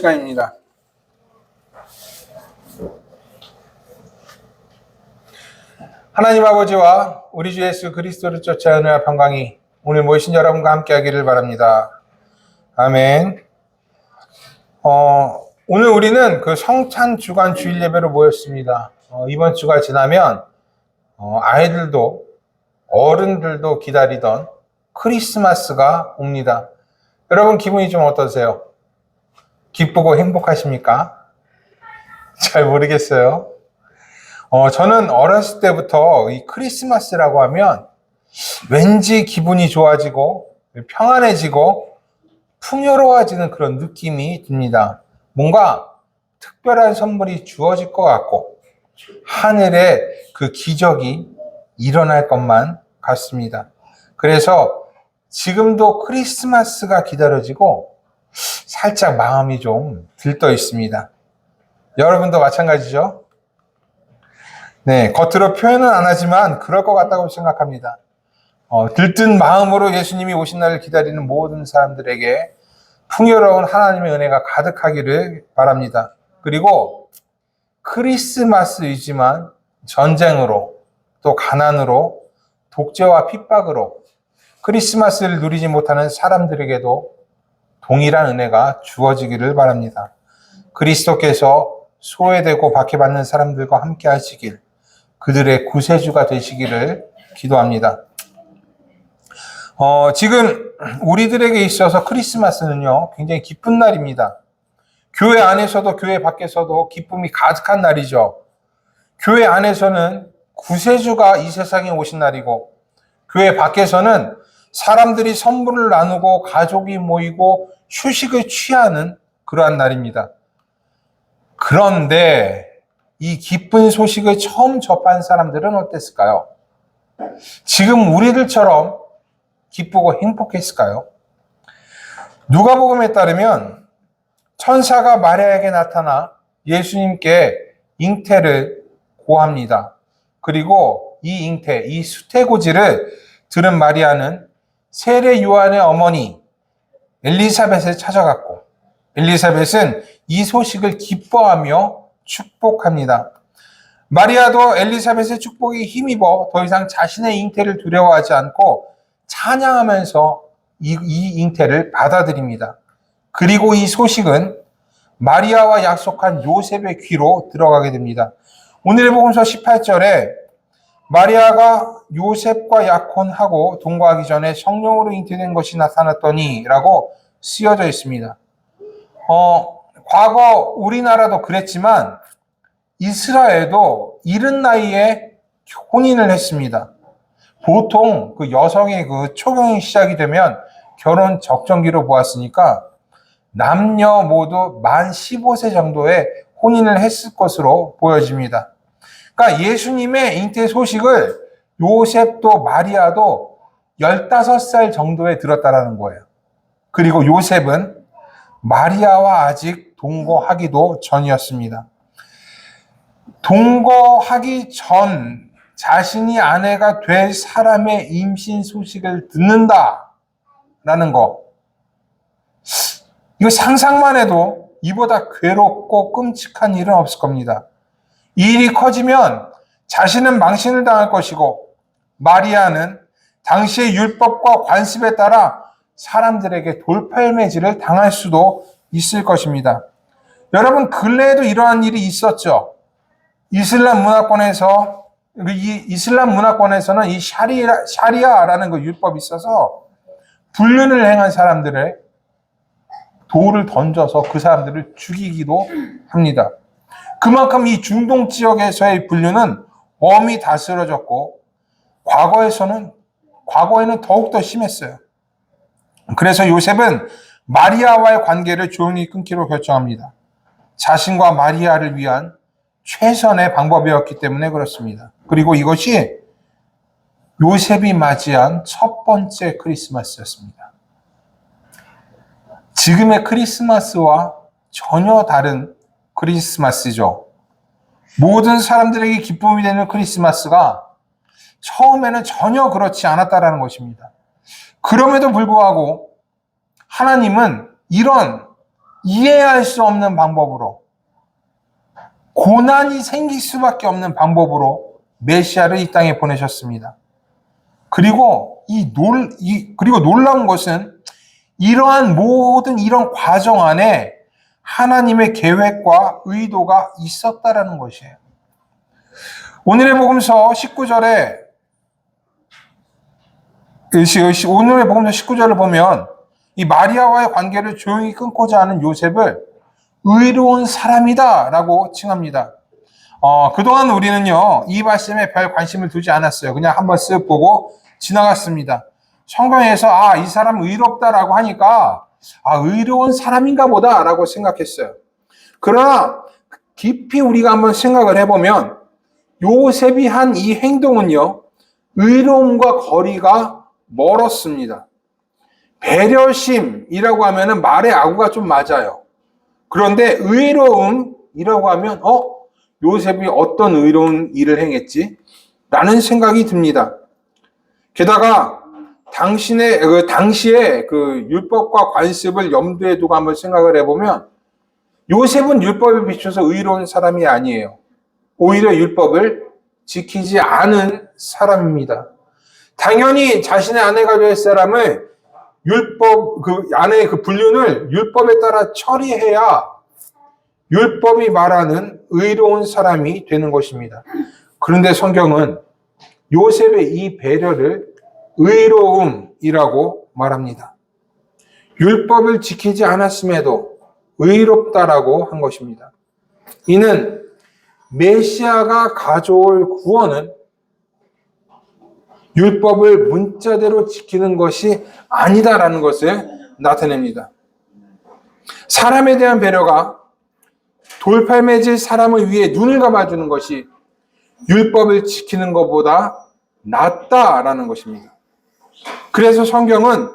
시간입니다. 하나님 아버지와 우리 주 예수 그리스도를 쫓아 은혜와 평강이 오늘 모이신 여러분과 함께 하기를 바랍니다. 아멘. 오늘 우리는 그 성찬 주간 주일 예배로 모였습니다. 이번 주가 지나면 아이들도 어른들도 기다리던 크리스마스가 옵니다. 여러분 기분이 좀 어떠세요? 기쁘고 행복하십니까? 잘 모르겠어요. 저는 어렸을 때부터 이 크리스마스라고 하면 왠지 기분이 좋아지고 평안해지고 풍요로워지는 그런 느낌이 듭니다. 뭔가 특별한 선물이 주어질 것 같고 하늘에 그 기적이 일어날 것만 같습니다. 그래서 지금도 크리스마스가 기다려지고 살짝 마음이 좀 들떠 있습니다. 여러분도 마찬가지죠? 네, 겉으로 표현은 안 하지만 그럴 것 같다고 생각합니다. 들뜬 마음으로 예수님이 오신 날을 기다리는 모든 사람들에게 풍요로운 하나님의 은혜가 가득하기를 바랍니다. 그리고 크리스마스이지만 전쟁으로 또 가난으로 독재와 핍박으로 크리스마스를 누리지 못하는 사람들에게도 동일한 은혜가 주어지기를 바랍니다. 그리스도께서 소외되고 박해받는 사람들과 함께 하시길, 그들의 구세주가 되시기를 기도합니다. 지금 우리들에게 있어서 크리스마스는요, 굉장히 기쁜 날입니다. 교회 안에서도 교회 밖에서도 기쁨이 가득한 날이죠. 교회 안에서는 구세주가 이 세상에 오신 날이고, 교회 밖에서는 사람들이 선물을 나누고 가족이 모이고 휴식을 취하는 그러한 날입니다. 그런데 이 기쁜 소식을 처음 접한 사람들은 어땠을까요? 지금 우리들처럼 기쁘고 행복했을까요? 누가복음에 따르면 천사가 마리아에게 나타나 예수님께 잉태를 고합니다. 그리고 이 잉태, 이 수태고지를 들은 마리아는 세례 요한의 어머니 엘리사벳을 찾아갔고, 엘리사벳은 이 소식을 기뻐하며 축복합니다. 마리아도 엘리사벳의 축복에 힘입어 더 이상 자신의 잉태를 두려워하지 않고 찬양하면서 이 잉태를 받아들입니다. 그리고 이 소식은 마리아와 약속한 요셉의 귀로 들어가게 됩니다. 오늘의 복음서 18절에 마리아가 요셉과 약혼하고 동거하기 전에 성령으로 잉태된 것이 나타났더니 라고 쓰여져 있습니다. 과거 우리나라도 그랬지만 이스라엘도 이른 나이에 혼인을 했습니다. 보통 그 여성의 그 초경이 시작이 되면 결혼 적정기로 보았으니까 남녀 모두 만 15세 정도에 혼인을 했을 것으로 보여집니다. 그러니까 예수님의 잉태 소식을 요셉도 마리아도 15살 정도에 들었다라는 거예요. 그리고 요셉은 마리아와 아직 동거하기도 전이었습니다. 동거하기 전 자신이 아내가 될 사람의 임신 소식을 듣는다라는 거. 이거 상상만 해도 이보다 괴롭고 끔찍한 일은 없을 겁니다. 이 일이 커지면 자신은 망신을 당할 것이고 마리아는 당시의 율법과 관습에 따라 사람들에게 돌팔매질을 당할 수도 있을 것입니다. 여러분, 근래에도 이러한 일이 있었죠. 이슬람 문화권에서는 이 샤리아라는 그 율법이 있어서 불륜을 행한 사람들의 돌을 던져서 그 사람들을 죽이기도 합니다. 그만큼 이 중동 지역에서의 불륜은 엄히 다스려졌고 과거에는 더욱더 심했어요. 그래서 요셉은 마리아와의 관계를 조용히 끊기로 결정합니다. 자신과 마리아를 위한 최선의 방법이었기 때문에 그렇습니다. 그리고 이것이 요셉이 맞이한 첫 번째 크리스마스였습니다. 지금의 크리스마스와 전혀 다른 크리스마스죠. 모든 사람들에게 기쁨이 되는 크리스마스가 처음에는 전혀 그렇지 않았다라는 것입니다. 그럼에도 불구하고 하나님은 이런 이해할 수 없는 방법으로, 고난이 생길 수밖에 없는 방법으로 메시아를 이 땅에 보내셨습니다. 그리고 그리고 놀라운 것은 이러한 모든 이런 과정 안에 하나님의 계획과 의도가 있었다라는 것이에요. 오늘의 복음서 19절에 오늘의 복음서 19절을 보면 이 마리아와의 관계를 조용히 끊고자 하는 요셉을 의로운 사람이다 라고 칭합니다. 그동안 우리는요, 이 말씀에 별 관심을 두지 않았어요. 그냥 한번 쓱 보고 지나갔습니다. 성경에서 이 사람 의롭다라고 하니까 의로운 사람인가 보다 라고 생각했어요. 그러나 깊이 우리가 한번 생각을 해보면 요셉이 한 이 행동은요, 의로움과 거리가 멀었습니다. 배려심이라고 하면은 말의 아구가 좀 맞아요. 그런데 의로움이라고 하면 요셉이 어떤 의로운 일을 행했지? 라는 생각이 듭니다. 게다가 당시에 그 율법과 관습을 염두에 두고 한번 생각을 해보면 요셉은 율법에 비춰서 의로운 사람이 아니에요. 오히려 율법을 지키지 않은 사람입니다. 당연히 자신의 아내가 될 사람을 아내의 그 불륜을 율법에 따라 처리해야 율법이 말하는 의로운 사람이 되는 것입니다. 그런데 성경은 요셉의 이 배려를 의로움이라고 말합니다. 율법을 지키지 않았음에도 의롭다라고 한 것입니다. 이는 메시아가 가져올 구원은 율법을 문자대로 지키는 것이 아니다라는 것을 나타냅니다. 사람에 대한 배려가 돌팔매질 사람을 위해 눈을 감아주는 것이 율법을 지키는 것보다 낫다라는 것입니다. 그래서 성경은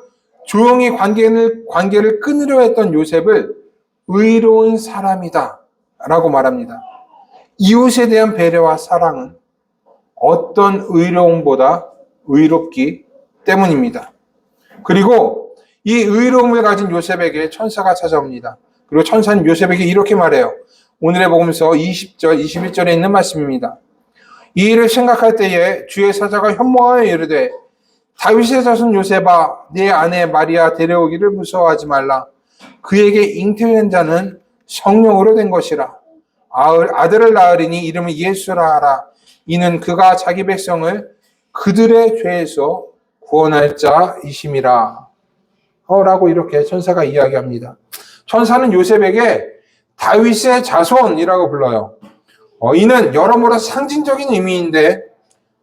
조용히 관계를 끊으려 했던 요셉을 의로운 사람이다 라고 말합니다. 이웃에 대한 배려와 사랑은 어떤 의로움보다 의롭기 때문입니다. 그리고 이 의로움을 가진 요셉에게 천사가 찾아옵니다. 그리고 천사는 요셉에게 이렇게 말해요. 오늘의 복음서 20절, 21절에 있는 말씀입니다. 이 일을 생각할 때에 주의 사자가 현몽하여 이르되 다윗의 자손 요셉아 네 아내 마리아 데려오기를 무서워하지 말라. 그에게 잉태된 자는 성령으로 된 것이라. 아들을 낳으리니 이름을 예수라 하라. 이는 그가 자기 백성을 그들의 죄에서 구원할 자이심이라. 라고 이렇게 천사가 이야기합니다. 천사는 요셉에게 다윗의 자손이라고 불러요. 이는 여러모로 상징적인 의미인데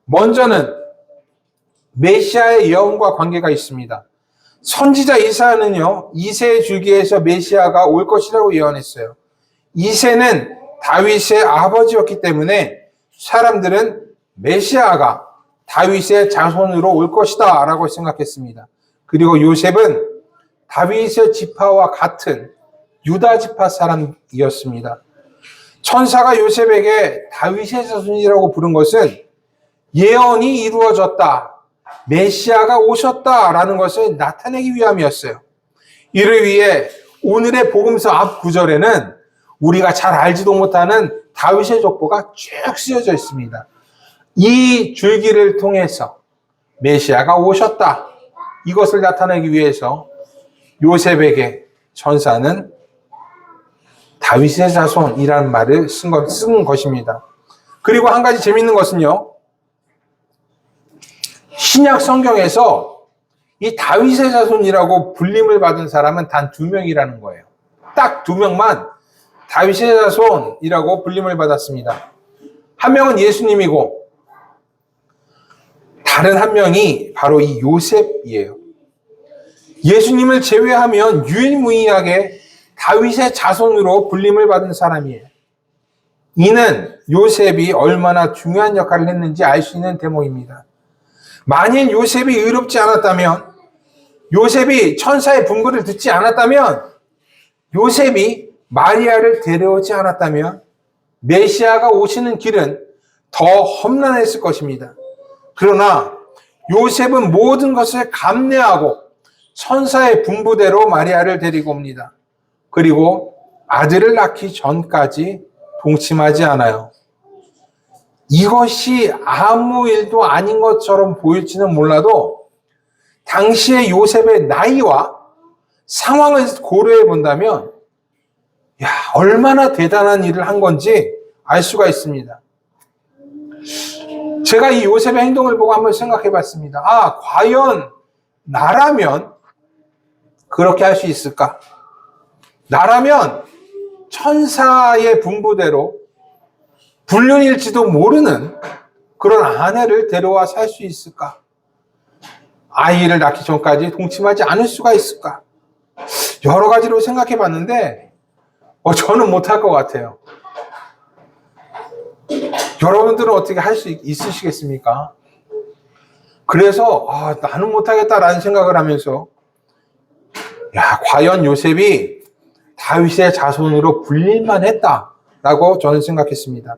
먼저는 메시아의 예언과 관계가 있습니다. 선지자 이사야는요, 이새의 줄기에서 메시아가 올 것이라고 예언했어요. 이새는 다윗의 아버지였기 때문에 사람들은 메시아가 다윗의 자손으로 올 것이다 라고 생각했습니다. 그리고 요셉은 다윗의 지파와 같은 유다 지파 사람이었습니다. 천사가 요셉에게 다윗의 자손이라고 부른 것은 예언이 이루어졌다, 메시아가 오셨다라는 것을 나타내기 위함이었어요. 이를 위해 오늘의 복음서 앞 구절에는 우리가 잘 알지도 못하는 다윗의 족보가 쭉 쓰여져 있습니다. 이 줄기를 통해서 메시아가 오셨다, 이것을 나타내기 위해서 요셉에게 천사는 다윗의 자손이라는 말을 쓴 것입니다. 그리고 한 가지 재미있는 것은요, 신약 성경에서 이 다윗의 자손이라고 불림을 받은 사람은 단 2명이라는 거예요. 딱 2명만 다윗의 자손이라고 불림을 받았습니다. 한 명은 예수님이고 다른 한 명이 바로 이 요셉이에요. 예수님을 제외하면 유일무이하게 다윗의 자손으로 불림을 받은 사람이에요. 이는 요셉이 얼마나 중요한 역할을 했는지 알 수 있는 대목입니다. 만일 요셉이 의롭지 않았다면, 요셉이 천사의 분부를 듣지 않았다면, 요셉이 마리아를 데려오지 않았다면 메시아가 오시는 길은 더 험난했을 것입니다. 그러나 요셉은 모든 것을 감내하고 천사의 분부대로 마리아를 데리고 옵니다. 그리고 아들을 낳기 전까지 동침하지 않아요. 이것이 아무 일도 아닌 것처럼 보일지는 몰라도 당시의 요셉의 나이와 상황을 고려해 본다면 얼마나 대단한 일을 한 건지 알 수가 있습니다. 제가 이 요셉의 행동을 보고 한번 생각해 봤습니다. 과연 나라면 그렇게 할 수 있을까? 나라면 천사의 분부대로 불륜일지도 모르는 그런 아내를 데려와 살 수 있을까? 아이를 낳기 전까지 동침하지 않을 수가 있을까? 여러 가지로 생각해 봤는데 저는 못할 것 같아요. 여러분들은 어떻게 할 수 있으시겠습니까? 그래서 나는 못하겠다라는 생각을 하면서 과연 요셉이 다윗의 자손으로 불릴만 했다라고 저는 생각했습니다.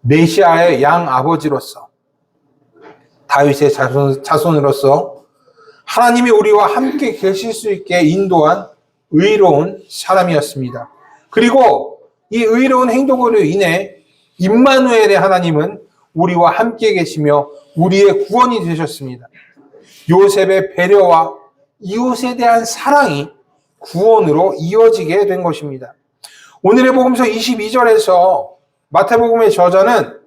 메시아의 양 아버지로서 다윗의 자손으로서 하나님이 우리와 함께 계실 수 있게 인도한 의로운 사람이었습니다. 그리고 이 의로운 행동으로 인해 임마누엘의 하나님은 우리와 함께 계시며 우리의 구원이 되셨습니다. 요셉의 배려와 이웃에 대한 사랑이 구원으로 이어지게 된 것입니다. 오늘의 복음서 22절에서 마태복음의 저자는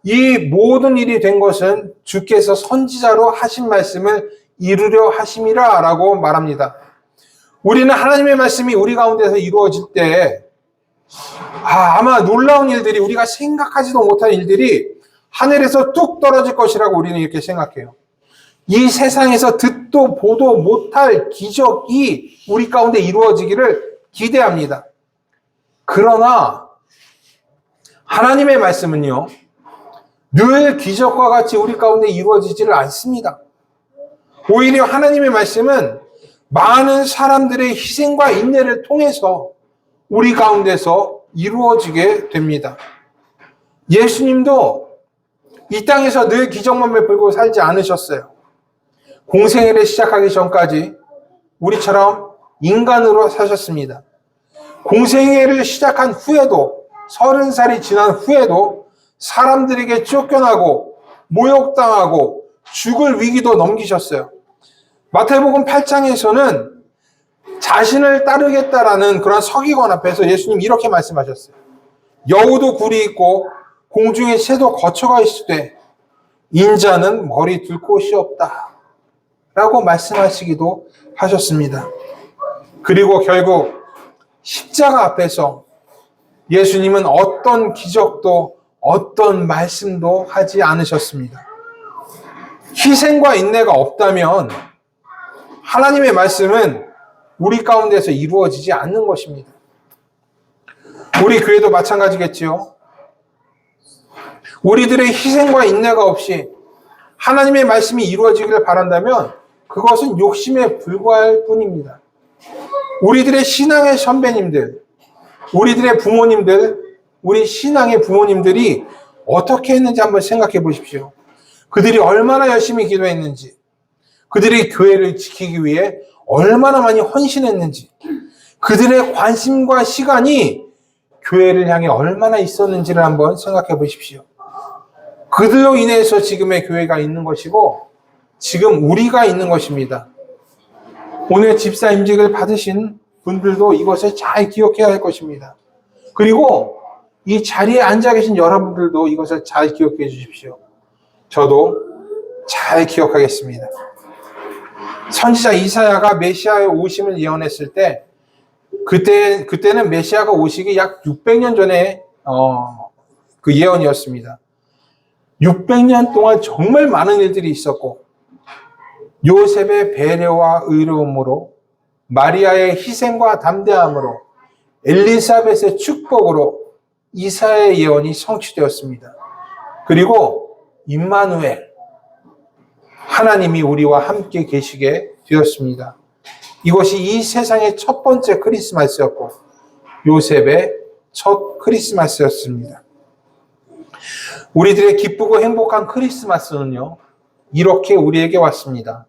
이 모든 일이 된 것은 주께서 선지자로 하신 말씀을 이루려 하심이라 라고 말합니다. 우리는 하나님의 말씀이 우리 가운데서 이루어질 때 아마 놀라운 일들이, 우리가 생각하지도 못한 일들이 하늘에서 뚝 떨어질 것이라고 우리는 이렇게 생각해요. 이 세상에서 듣도 보도 못할 기적이 우리 가운데 이루어지기를 기대합니다. 그러나 하나님의 말씀은요, 늘 기적과 같이 우리 가운데 이루어지지를 않습니다. 오히려 하나님의 말씀은 많은 사람들의 희생과 인내를 통해서 우리 가운데서 이루어지게 됩니다. 예수님도 이 땅에서 늘 기적만 베풀고 살지 않으셨어요. 공생애를 시작하기 전까지 우리처럼 인간으로 사셨습니다. 공생애를 시작한 후에도, 30살이 지난 후에도 사람들에게 쫓겨나고 모욕당하고 죽을 위기도 넘기셨어요. 마태복음 8장에서는 자신을 따르겠다라는 그런 서기관 앞에서 예수님 이렇게 말씀하셨어요. 여우도 굴이 있고 공중의 새도 거처가 있으되 인자는 머리 둘 곳이 없다 라고 말씀하시기도 하셨습니다. 그리고 결국 십자가 앞에서 예수님은 어떤 기적도 어떤 말씀도 하지 않으셨습니다. 희생과 인내가 없다면 하나님의 말씀은 우리 가운데서 이루어지지 않는 것입니다. 우리 교회도 마찬가지겠지요. 우리들의 희생과 인내가 없이 하나님의 말씀이 이루어지기를 바란다면 그것은 욕심에 불과할 뿐입니다. 우리들의 신앙의 선배님들, 우리들의 부모님들, 우리 신앙의 부모님들이 어떻게 했는지 한번 생각해 보십시오. 그들이 얼마나 열심히 기도했는지, 그들이 교회를 지키기 위해 얼마나 많이 헌신했는지, 그들의 관심과 시간이 교회를 향해 얼마나 있었는지를 한번 생각해 보십시오. 그들로 인해서 지금의 교회가 있는 것이고 지금 우리가 있는 것입니다. 오늘 집사 임직을 받으신 분들도 이것을 잘 기억해야 할 것입니다. 그리고 이 자리에 앉아 계신 여러분들도 이것을 잘 기억해 주십시오. 저도 잘 기억하겠습니다. 선지자 이사야가 메시아의 오심을 예언했을 때 그때는 메시아가 오시기 약 600년 전에 그 예언이었습니다. 600년 동안 정말 많은 일들이 있었고 요셉의 배려와 의로움으로, 마리아의 희생과 담대함으로, 엘리사벳의 축복으로 이사야의 예언이 성취되었습니다. 그리고 임마누엘, 하나님이 우리와 함께 계시게 되었습니다. 이것이 이 세상의 첫 번째 크리스마스였고 요셉의 첫 크리스마스였습니다. 우리들의 기쁘고 행복한 크리스마스는요, 이렇게 우리에게 왔습니다.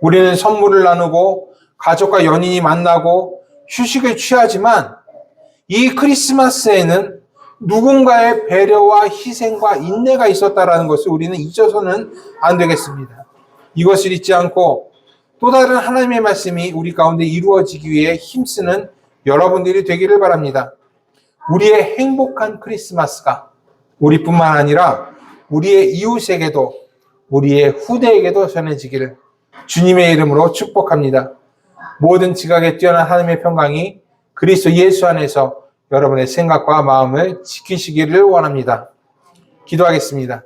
우리는 선물을 나누고 가족과 연인이 만나고 휴식을 취하지만 이 크리스마스에는 누군가의 배려와 희생과 인내가 있었다라는 것을 우리는 잊어서는 안 되겠습니다. 이것을 잊지 않고 또 다른 하나님의 말씀이 우리 가운데 이루어지기 위해 힘쓰는 여러분들이 되기를 바랍니다. 우리의 행복한 크리스마스가 우리뿐만 아니라 우리의 이웃에게도 우리의 후대에게도 전해지기를 주님의 이름으로 축복합니다. 모든 지각에 뛰어난 하나님의 평강이 그리스도 예수 안에서 여러분의 생각과 마음을 지키시기를 원합니다. 기도하겠습니다.